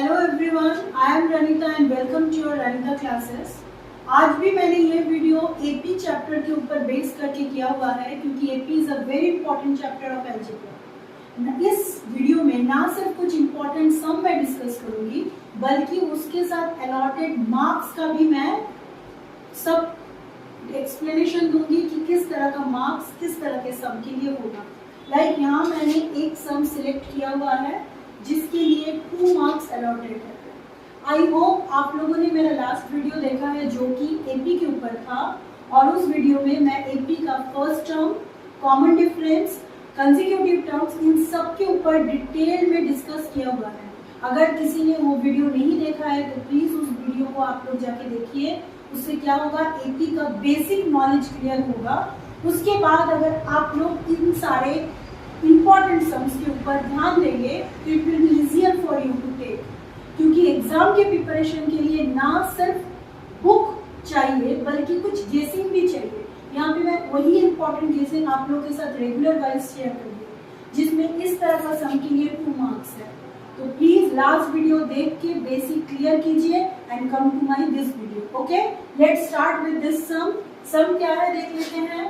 Hello everyone, I am Ranita and welcome to your Ranita classes. आज भी मैंने ये वीडियो एपी चैप्टर के ऊपर बेस करके किया हुआ है क्योंकि AP is a very important chapter of algebra. इस वीडियो में ना सिर्फ कुछ इंपॉर्टेंट सम मैं डिस्कस करूंगी बल्कि उसके साथ अलॉटेड मार्क्स का भी मैं सब एक्सप्लेनेशन दूंगी कि किस तरह का मार्क्स किस तरह के सम के लिए होगा। लाइक यहाँ मैंने एक सम सिलेक्ट किया हुआ है जिसके लिए 2 मार्क्स अलॉटेड है। आई होप आप लोगों ने मेरा लास्ट वीडियो देखा है जो कि एपी के ऊपर था और उस वीडियो में मैं एपी का first term, common difference, consecutive terms in सब के ऊपर डिटेल में डिस्कस किया हुआ है। अगर किसी ने वो वीडियो नहीं देखा है तो प्लीज उस वीडियो को आप लोग जाके देखिए। उससे क्या होगा, एपी का बेसिक नॉलेज क्लियर होगा। उसके बाद अगर आप लोग इन सारे इंपॉर्टेंट सम्स के ऊपर ध्यान देंगे तो it will be easier for you to take, क्योंकि एग्जाम के प्रिपरेशन के लिए ना सिर्फ बुक चाहिए बल्कि कुछ गेसिंग भी चाहिए। यहाँ पे मैं वही इंपॉर्टेंट गेसिंग आप लोग के साथ रेगुलर वाइज शेयर करूँगी जिसमें इस तरह का सम के लिए 2 मार्क्स है। तो प्लीज लास्ट वीडियो देख के बेसिक क्लियर कीजिए and come to my this video. Okay, let's start with this sum. Sum क्या है देख लेते हैं।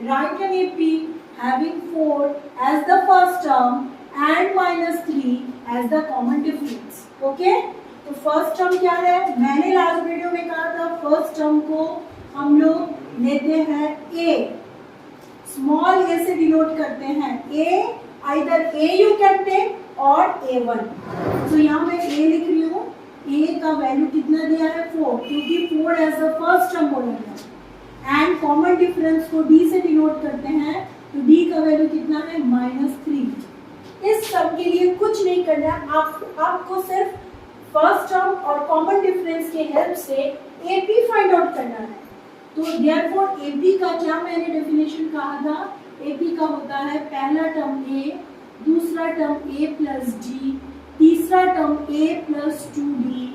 Right an AP having 4 as the first term and -3 as the common difference. Okay? तो first term क्या है, मैंने लास्ट वीडियो में कहा था फर्स्ट टर्म को हम लोग लेते हैं a, स्मॉल a से डिनोट करते हैं। a either a you can take or a1। तो यहाँ मैं a लिख रही हूँ। a का वैल्यू कितना दिया है 4, क्योंकि 4 एज द फर्स्ट टर्म बोला है। एंड कॉमन डिफरेंस को d से डिनोट करते हैं तो d का वैल्यू कितना है -3। इस सब के लिए कुछ नहीं करना है, आपको सिर्फ फर्स्ट टर्म और कॉमन डिफरेंस के हेल्प से एपी फाइंड आउट करना है। तो देयरफॉर एपी का क्या मैंने डेफिनेशन कहा था, एपी का होता है पहला टर्म a, दूसरा टर्म a प्लस d, तीसरा term a plus 2d,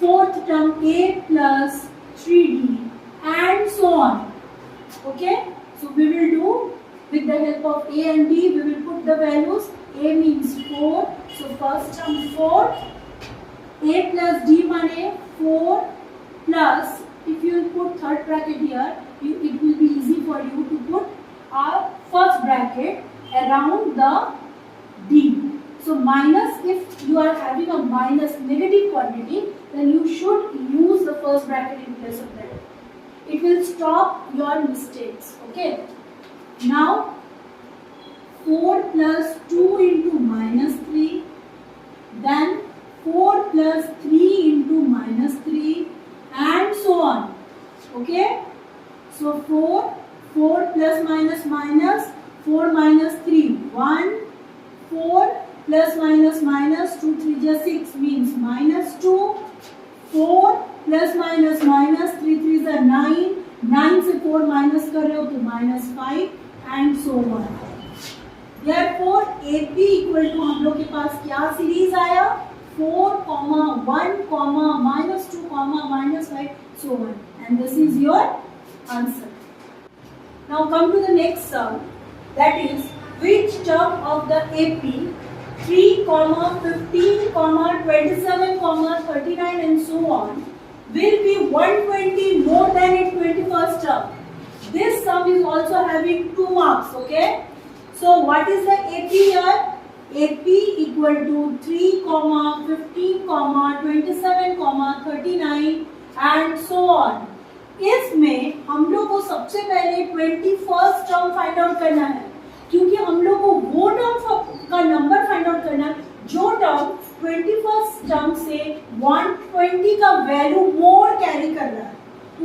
fourth term a plus 3d and so on. Okay, so we will do with the help of a and d, we will put the values. A means 4, so first term 4, a plus d माने 4 plus, if you will put third bracket here, it will be easy for you to put a first bracket around the d. So minus, if you are having a minus negative quantity, then you should use the first bracket in place of that. It will stop your mistakes. Okay, now 4 plus 2 into -3, then 4 plus 3 into -3 and so on. Okay, so 4 plus minus minus 4 minus 3 1, 4 plus minus minus 2 3 just 6 means -2, 4 plus minus minus 3 3 से 9, 9 से 4 minus कर रहे हो तो -5 and so on. Therefore AP equal to हम लोग के पास क्या सीरीज आया 4, 1, -2, -5 so on, and this is your answer. Now come to the next sum, that is which term of the AP 3, 15, 27, 39 and so on will be 120 more than its 21st term. This sum is also having 2 marks. Okay, so what is the AP here? AP equal to 3, 15, 27, 39 and so on. इसमें हम लोग को सबसे पहले 21st term find out करना है, क्योंकि हम लोग को वो टर्म का नंबर फाइंड आउट करना है जो टर्म 21st टर्म से 120 का वैल्यू मोर कैरी कर रहा है।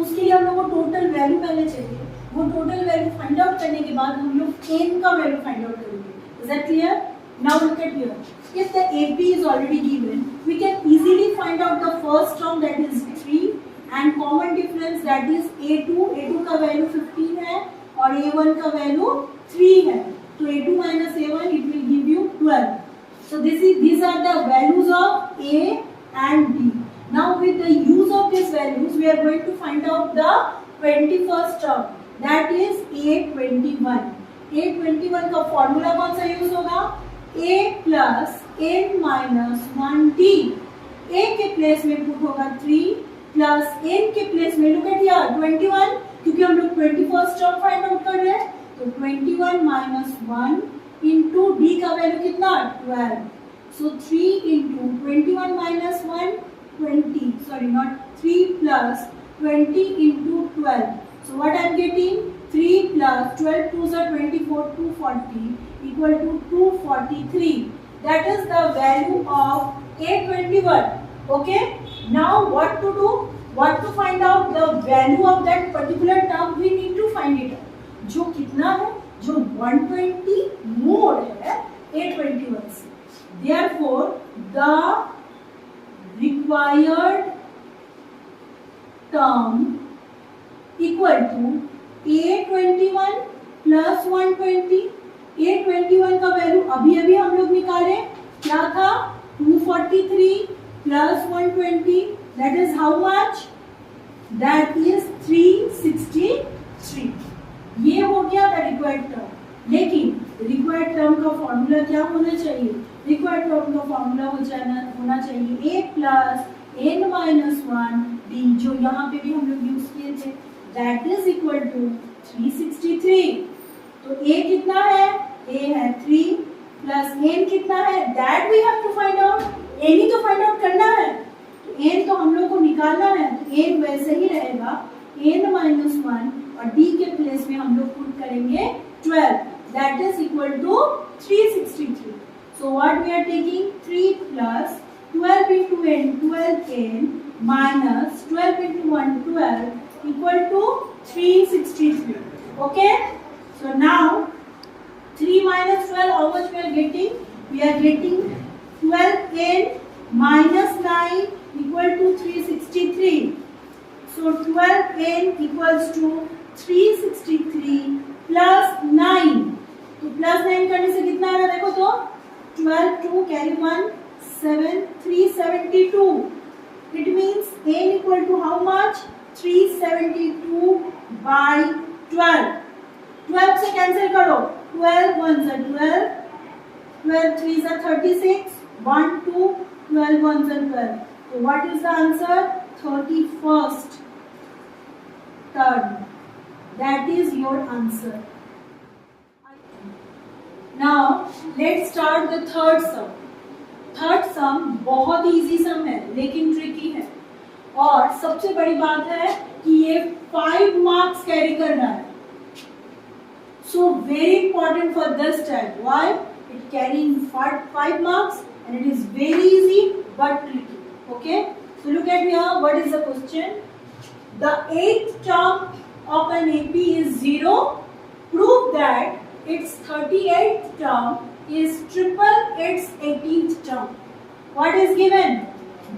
उसके लिए हम लोग को टोटल वैल्यू पहले चाहिए। वो टोटल वैल्यू फाइंड आउट करने के बाद हम लोग n का वैल्यू फाइंड आउट करेंगे। Is that clear? Now look at here, if the AP is already given we can easily find out the first term that is 3 and common difference that is A2 का value 15 है और A1 का value 3 है। तो A2 minus A1 it will give you 12. So these are the values of A and B. Now with the use of these values we are going to find out the 21st term, that is A21. A21 का formula कौन सा use होगा, A plus n minus 1t D, A के place में put होगा 3 plus N के place में look at here 21, क्योंकि हम लोग 21st टर्म फाइंड आउट कर रहे हैं, तो 21 माइनस 1 इंटू D का वैल्यू कितना 12, सो 3 into 21 minus 1 20, sorry not 3 plus 20 into 12, so what I am getting 3 plus 12 2s are 24, 240 equal to 243, that is the value of A21. Okay, now what to do, what to find out the value of that particular term, we need to find it out. जो कितना है, जो 120 मोर है A21 से, therefore the required term equal to A21 plus 120. A21 का value अभी अभी हम लोग निकाले, क्या था 243 plus 120, that is how much, that is 363. ये हो गया द रिक्वायर्ड टर्म, लेकिन रिक्वायर्ड टर्म का फॉर्मूला क्या होना चाहिए, रिक्वायर्ड टर्म का फॉर्मूला होना चाहिए a plus n minus 1 d, जो यहाँ पे भी हम लोग यूज किए थे, दैट इज इक्वल टू 363. तो a कितना है, a है 3 प्लस n कितना है, that we have to find out, n ही तो फाइंड आउट करना है, तो n तो हम लोग को निकालना है, तो n वैसे ही रहेगा n माइनस 1 और d के प्लेस में हम लोग पुट करेंगे 12, that is equal to 363. So what we are taking 3 plus 12 into n 12n minus 12 into 1 12 equal to 363. Okay, so now 3 minus 12, how much we are getting, we are getting 12n minus 9 equal to 363. So 12n equals to 363 plus 9, तो plus 9 करने से कितना आ रहा है देखो तो 12 2 carry 1 7 372. It means n equal to how much, 372 by 12. 12 से cancel करो, 12 1s are 12, 12 3s are 36, 1 2 12 1s are 12. So what is the answer, 31st term. That is your answer. Now let's start the third sum. Third सम बहुत easy सम है लेकिन tricky है, और सबसे बड़ी बात है कि ये 5 मार्क्स कैरी कर रहा है. So very important for this type. Why? It carrying 5 marks and it is very easy but tricky. Okay, so look at here, what is the question? The 8th term of an AP is 0. Prove that its 38th term is triple its 18th term. What is given?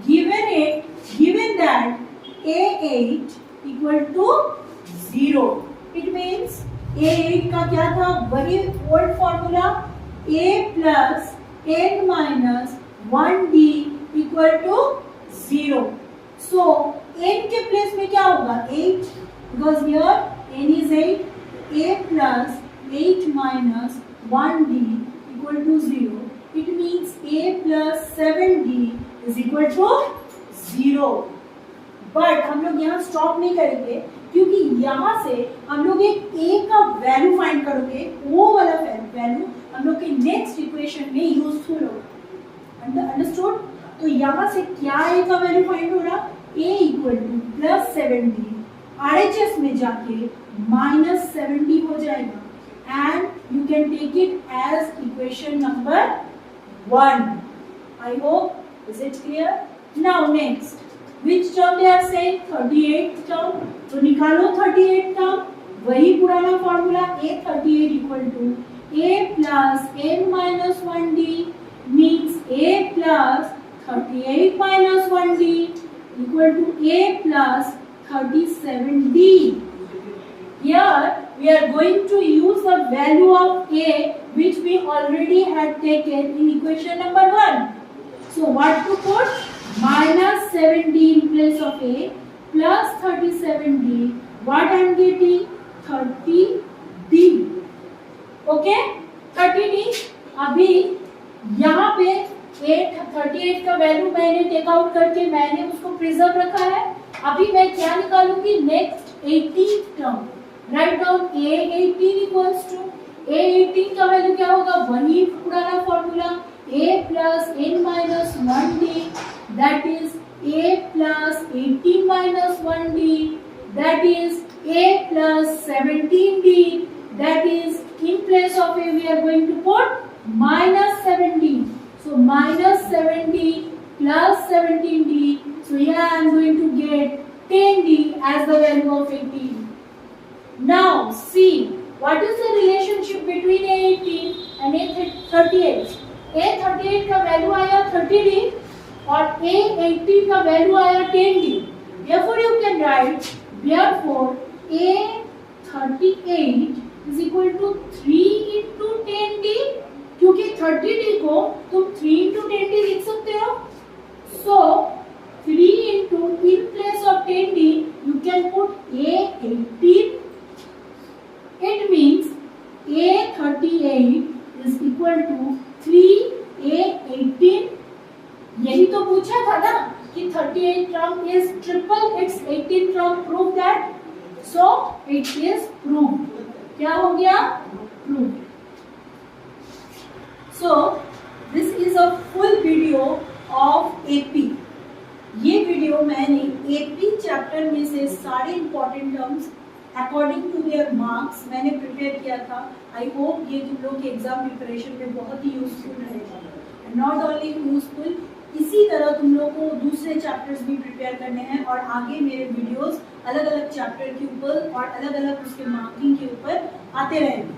Given that A8 equal to 0. It means A8 का क्या था, वही old formula, A plus n minus 1d equal to 0. So n के place में क्या होगा 8, because here n is 8, a plus 8 minus 1d equal to 0. It means a plus 7d is equal to 0. But हम लोग यहाँ stop नहीं करेंगे, क्योंकि यहाँ से हम लोग एक a का वैल्यू फाइंड करोगे, वो वाला वैल्यू हम लोग के नेक्स्ट इक्वेशन में यूजफुल होगा. अंडरस्टूड? तो यहाँ से क्या a का वैल्यू फाइंड हो रहा, a equal to plus 7d, RHS में जाके माइनस 7d हो जाएगा, and you can take it as equation number 1. I hope, is it clear? Now next, which term they are saying, 38th term. तो निकालो 38th term, वही पुराना formula, a38 equal to a plus n minus 1d means a plus 38 minus 1d equal to a plus 37d. Here we are going to use the value of a which we already had taken in equation number 1. So what to put? Minus 7d in place of a plus 37d. What I am getting? 30d. Okay, 30d. अभी यहाँ पे 38 का value मैंने take out करके मैंने उसको preserve रखा है। अभी मैं क्या निकालूंगी, next 18 term. Write down A18 equals to, A18 का वैल्यू क्या होगा, वही पुराना formula A plus n minus 1d, that is A plus 18 minus 1d, that is A plus 17d, that is in place of A we are going to put minus 17. So minus 70 plus 17d. So here I am going to get 10d as the value of 18. Now see what is the relationship between A18 and A38. A38 का value आया 30d और A18 का value आया 10d. Therefore you can write, therefore A38 is equal to 3 into 10d, क्योंकि 30d को तुम 3 into 10d लिख सकते हो. So 3 into, in place of 10d you can put A18. It means A38 is equal to 3A18. यही तो पूछा था ना कि 38 term is triple its 18 term. Prove that. So it is proved. क्या हो गया, proved. So this is a full video of AP. ये वीडियो मैंने AP चैप्टर में से सारे important terms according to their marks मैंने प्रिपेयर किया था. आई होप ये तुम लोग के एग्जाम प्रिपरेशन में बहुत ही यूजफुल रहेगा. एंड नॉट ओनली यूजफुल, इसी तरह तुम लोग को दूसरे चैप्टर्स भी प्रिपेयर करने हैं और आगे मेरे वीडियोस अलग अलग चैप्टर के ऊपर और अलग अलग उसके मार्किंग के ऊपर आते रहेंगे.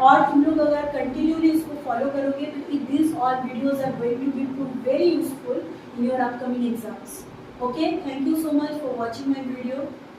और तुम लोग अगर कंटिन्यूली इसको फॉलो करोगे तो this all videos are going to be very useful in your upcoming exams. Okay, thank you so much for watching my video.